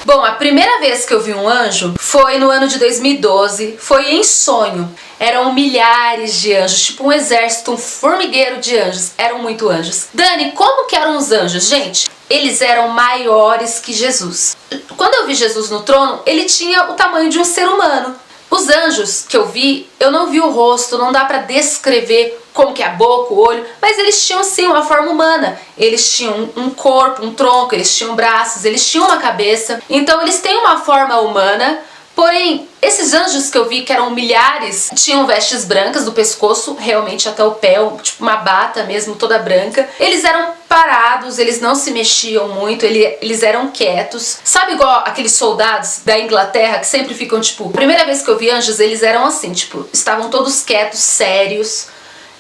Bom, a primeira vez que eu vi um anjo foi no ano de 2012, foi em sonho. Eram milhares de anjos, tipo um exército, um formigueiro de anjos. Eram muito anjos. Dani, como que eram os anjos? Gente, eles eram maiores que Jesus. Quando eu vi Jesus no trono, ele tinha o tamanho de um ser humano. Os anjos que eu vi, eu não vi o rosto, não dá pra descrever como que é a boca, o olho, mas eles tinham sim uma forma humana. Eles tinham um corpo, um tronco, eles tinham braços, eles tinham uma cabeça. Então eles têm uma forma humana, porém, esses anjos que eu vi, que eram milhares, tinham vestes brancas do pescoço, realmente até o pé, tipo uma bata mesmo, toda branca. Eles eram parados, eles não se mexiam muito, eles eram quietos. Sabe igual aqueles soldados da Inglaterra que sempre ficam, tipo... A primeira vez que eu vi anjos, eles eram assim, tipo, estavam todos quietos, sérios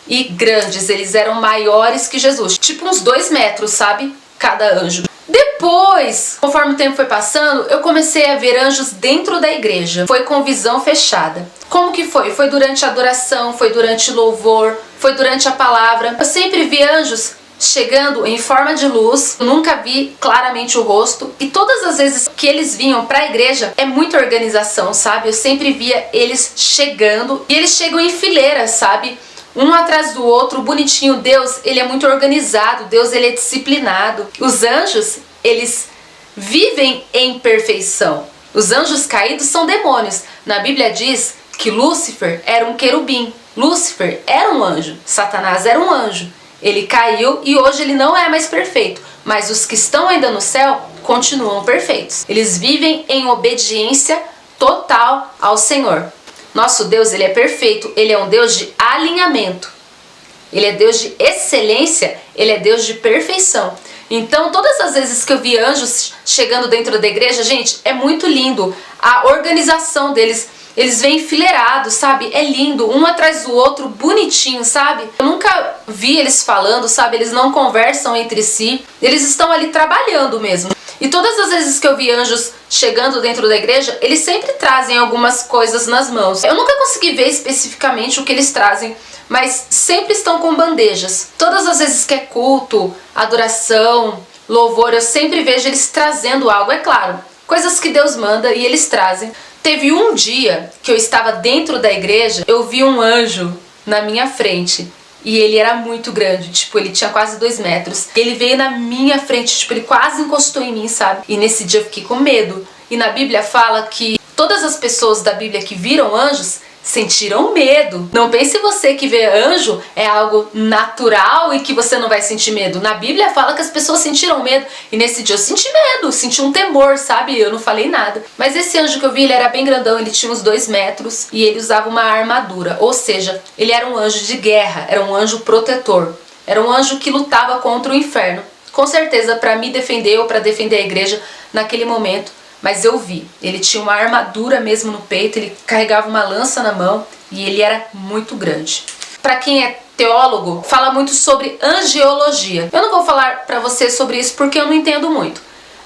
e grandes. Eles eram maiores que Jesus, tipo uns 2 metros, sabe? Cada anjo. Depois, conforme o tempo foi passando, eu comecei a ver anjos dentro da igreja. Foi com visão fechada. Como que foi? Foi durante a adoração, foi durante o louvor, foi durante a palavra. Eu sempre vi anjos chegando em forma de luz, eu nunca vi claramente o rosto. E todas as vezes que eles vinham pra igreja, é muita organização, sabe? Eu sempre via eles chegando, e eles chegam em fileira, sabe? Um atrás do outro, bonitinho. Deus, ele é muito organizado, Deus, ele é disciplinado. Os anjos, eles vivem em perfeição. Os anjos caídos são demônios. Na Bíblia diz que Lúcifer era um querubim. Lúcifer era um anjo, Satanás era um anjo. Ele caiu e hoje ele não é mais perfeito, mas os que estão ainda no céu continuam perfeitos. Eles vivem em obediência total ao Senhor. Nosso Deus, ele é perfeito, ele é um Deus de alinhamento, ele é Deus de excelência, ele é Deus de perfeição. Então, todas as vezes que eu vi anjos chegando dentro da igreja, gente, é muito lindo a organização deles. Eles vêm enfileirados, sabe? É lindo, um atrás do outro, bonitinho, sabe? Eu nunca vi eles falando, sabe? Eles não conversam entre si, eles estão ali trabalhando mesmo. E todas as vezes que eu vi anjos chegando dentro da igreja, eles sempre trazem algumas coisas nas mãos. Eu nunca consegui ver especificamente o que eles trazem, mas sempre estão com bandejas. Todas as vezes que é culto, adoração, louvor, eu sempre vejo eles trazendo algo, é claro, coisas que Deus manda e eles trazem. Teve um dia que eu estava dentro da igreja, eu vi um anjo na minha frente. E ele era muito grande, tipo, ele tinha quase 2 metros. Ele veio na minha frente, tipo, ele quase encostou em mim, sabe? E nesse dia eu fiquei com medo. E na Bíblia fala que todas as pessoas da Bíblia que viram anjos sentiram medo. Não pense você que ver anjo é algo natural e que você não vai sentir medo. Na Bíblia fala que as pessoas sentiram medo. E nesse dia eu senti medo, senti um temor, sabe? Eu não falei nada. Mas esse anjo que eu vi, ele era bem grandão, ele tinha uns 2 metros e ele usava uma armadura. Ou seja, ele era um anjo de guerra, era um anjo protetor. Era um anjo que lutava contra o inferno. Com certeza para me defender ou para defender a igreja naquele momento. Mas eu vi, ele tinha uma armadura mesmo no peito, ele carregava uma lança na mão e ele era muito grande. Para quem é teólogo, fala muito sobre angiologia. Eu não vou falar para você sobre isso porque eu não entendo muito.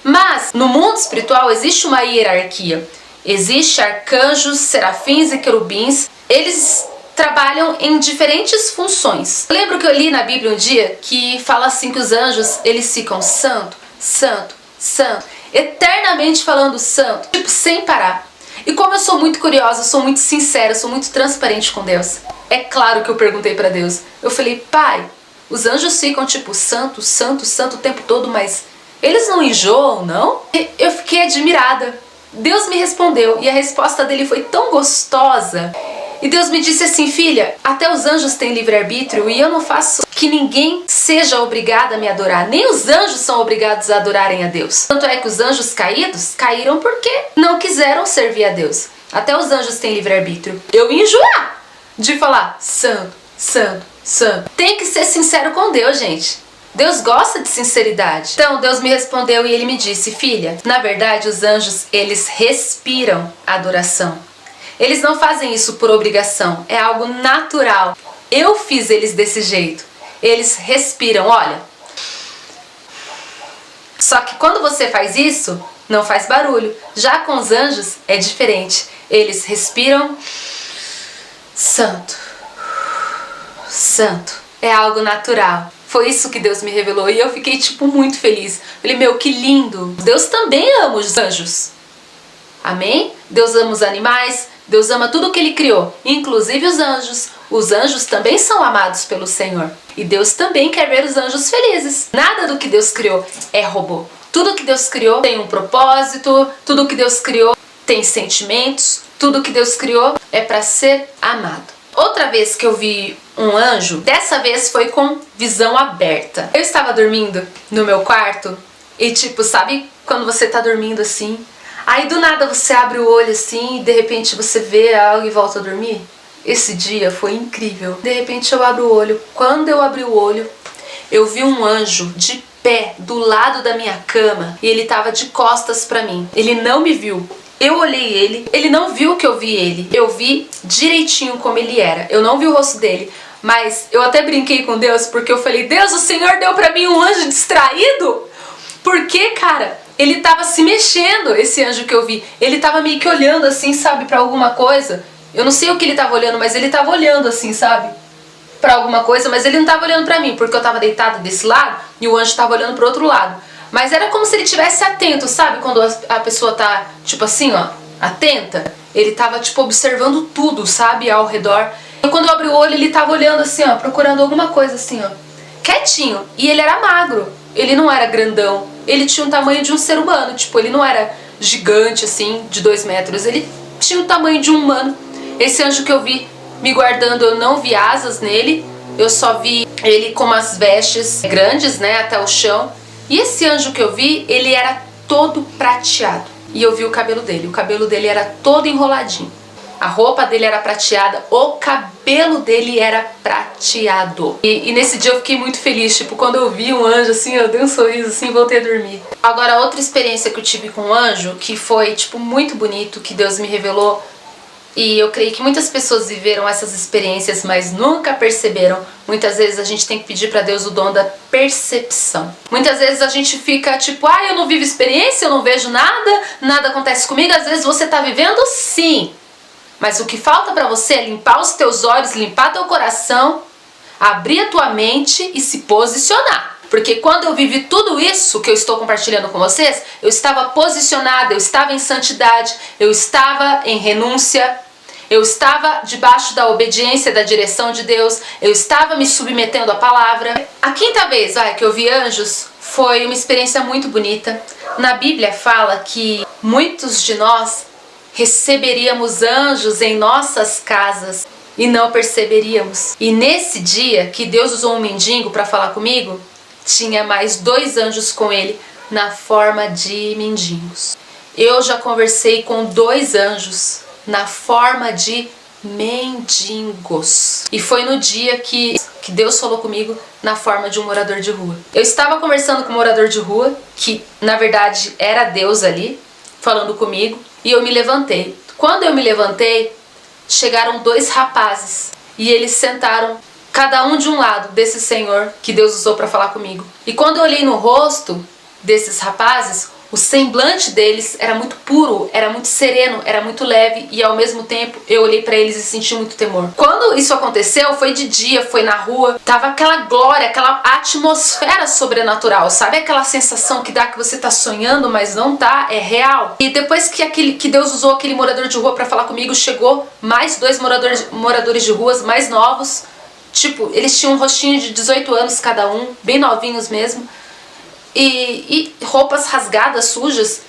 Mas no mundo espiritual existe uma hierarquia. Existe arcanjos, serafins e querubins. Eles trabalham em diferentes funções. Eu lembro que eu li na Bíblia um dia que fala assim que os anjos, eles ficam santo, santo, santo, eternamente falando santo, tipo, sem parar. E como eu sou muito curiosa, eu sou muito sincera, eu sou muito transparente com Deus, é claro que eu perguntei pra Deus. Eu falei, pai, os anjos ficam tipo santo, santo, santo o tempo todo, mas eles não enjoam, não? E eu fiquei admirada. Deus me respondeu e a resposta dele foi tão gostosa. E Deus me disse assim, filha, até os anjos têm livre-arbítrio e eu não faço que ninguém seja obrigado a me adorar. Nem os anjos são obrigados a adorarem a Deus. Tanto é que os anjos caídos caíram porque não quiseram servir a Deus. Até os anjos têm livre-arbítrio. Eu ia enjoar de falar santo, santo, santo. Tem que ser sincero com Deus, gente. Deus gosta de sinceridade. Então Deus me respondeu e ele me disse, filha, na verdade os anjos, eles respiram adoração. Eles não fazem isso por obrigação, é algo natural. Eu fiz eles desse jeito. Eles respiram, olha. Só que quando você faz isso, não faz barulho. Já com os anjos é diferente. Eles respiram santo, santo. É algo natural. Foi isso que Deus me revelou e eu fiquei tipo muito feliz. Falei, meu, que lindo. Deus também ama os anjos. Amém? Deus ama os animais, Deus ama tudo que Ele criou, inclusive os anjos. Os anjos também são amados pelo Senhor. E Deus também quer ver os anjos felizes. Nada do que Deus criou é robô. Tudo que Deus criou tem um propósito, tudo que Deus criou tem sentimentos, tudo que Deus criou é para ser amado. Outra vez que eu vi um anjo, dessa vez foi com visão aberta. Eu estava dormindo no meu quarto e tipo, sabe quando você tá dormindo assim? Aí do nada você abre o olho assim e de repente você vê algo e volta a dormir? Esse dia foi incrível. De repente eu abro o olho. Quando eu abri o olho, eu vi um anjo de pé do lado da minha cama e ele tava de costas pra mim. Ele não me viu. Eu olhei ele não viu que eu vi ele. Eu vi direitinho como ele era. Eu não vi o rosto dele, mas eu até brinquei com Deus porque eu falei, Deus, o Senhor deu pra mim um anjo distraído? Porque, cara, ele tava se mexendo, esse anjo que eu vi. Ele tava meio que olhando assim, sabe, pra alguma coisa. Eu não sei o que ele tava olhando, mas ele tava olhando assim, sabe, pra alguma coisa, mas ele não tava olhando pra mim, porque eu tava deitada desse lado e o anjo tava olhando pro outro lado. Mas era como se ele tivesse atento, sabe? Quando a pessoa tá, tipo assim, ó, atenta. Ele tava, tipo, observando tudo, sabe? Ao redor. E quando eu abri o olho, ele tava olhando assim, ó, procurando alguma coisa assim, ó. Quietinho. E ele era magro. Ele não era grandão. Ele tinha o tamanho de um ser humano. Tipo, ele não era gigante, assim, de 2 metros. Ele tinha o tamanho de um humano. Esse anjo que eu vi me guardando, eu não vi asas nele. Eu só vi ele com umas vestes grandes, né, até o chão. E esse anjo que eu vi, ele era todo prateado. E eu vi o cabelo dele. O cabelo dele era todo enroladinho. A roupa dele era prateada, o cabelo dele era prateado. E nesse dia eu fiquei muito feliz. Tipo, quando eu vi um anjo assim, eu dei um sorriso assim e voltei a dormir. Agora, outra experiência que eu tive com um anjo, que foi, tipo, muito bonito, que Deus me revelou. E eu creio que muitas pessoas viveram essas experiências, mas nunca perceberam. Muitas vezes a gente tem que pedir para Deus o dom da percepção. Muitas vezes a gente fica tipo, eu não vivo experiência, eu não vejo nada, nada acontece comigo. Às vezes você tá vivendo sim, mas o que falta para você é limpar os teus olhos, limpar teu coração, abrir a tua mente e se posicionar. Porque quando eu vivi tudo isso que eu estou compartilhando com vocês, eu estava posicionada, eu estava em santidade, eu estava em renúncia, eu estava debaixo da obediência, da direção de Deus, eu estava me submetendo à palavra. A quinta vez que eu vi anjos foi uma experiência muito bonita. Na Bíblia fala que muitos de nós receberíamos anjos em nossas casas e não perceberíamos. E nesse dia que Deus usou um mendigo para falar comigo, tinha mais 2 anjos com ele na forma de mendigos. Eu já conversei com 2 anjos na forma de mendigos. E foi no dia que Deus falou comigo na forma de um morador de rua. Eu estava conversando com um morador de rua, que na verdade era Deus ali, falando comigo, e eu me levantei. Quando eu me levantei, chegaram 2 rapazes e eles sentaram cada um de um lado desse Senhor que Deus usou para falar comigo. E quando eu olhei no rosto desses rapazes, o semblante deles era muito puro, era muito sereno, era muito leve e ao mesmo tempo eu olhei para eles e senti muito temor. Quando isso aconteceu, foi de dia, foi na rua, tava aquela glória, aquela atmosfera sobrenatural, sabe aquela sensação que dá que você tá sonhando, mas não tá, é real. E depois que Deus usou aquele morador de rua para falar comigo, chegou mais 2 moradores de ruas mais novos. Tipo, eles tinham um rostinho de 18 anos cada um, bem novinhos mesmo, e roupas rasgadas, sujas,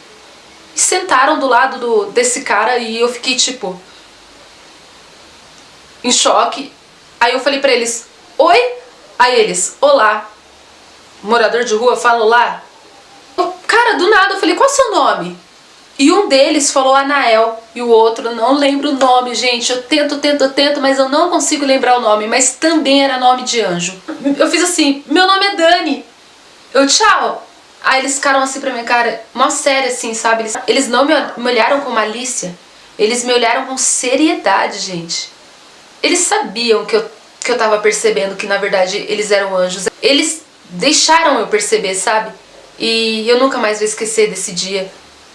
e sentaram do lado desse cara e eu fiquei tipo, em choque. Aí eu falei pra eles, oi? Aí eles, olá. Morador de rua fala olá. Cara, do nada eu falei, qual é o seu nome? E um deles falou Anael e o outro, não lembro o nome, gente. Eu tento, mas eu não consigo lembrar o nome. Mas também era nome de anjo. Eu fiz assim, meu nome é Dani. Eu, tchau. Aí eles ficaram assim pra minha cara, mó sério assim, sabe? Eles não me olharam com malícia. Eles me olharam com seriedade, gente. Eles sabiam que eu tava percebendo que na verdade eles eram anjos. Eles deixaram eu perceber, sabe? E eu nunca mais vou esquecer desse dia.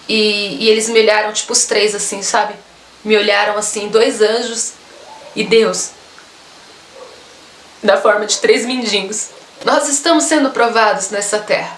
E eles me olharam, tipo, os 3 assim, sabe? Me olharam assim, 2 anjos e Deus. Na forma de 3 mendigos. Nós estamos sendo provados nessa terra.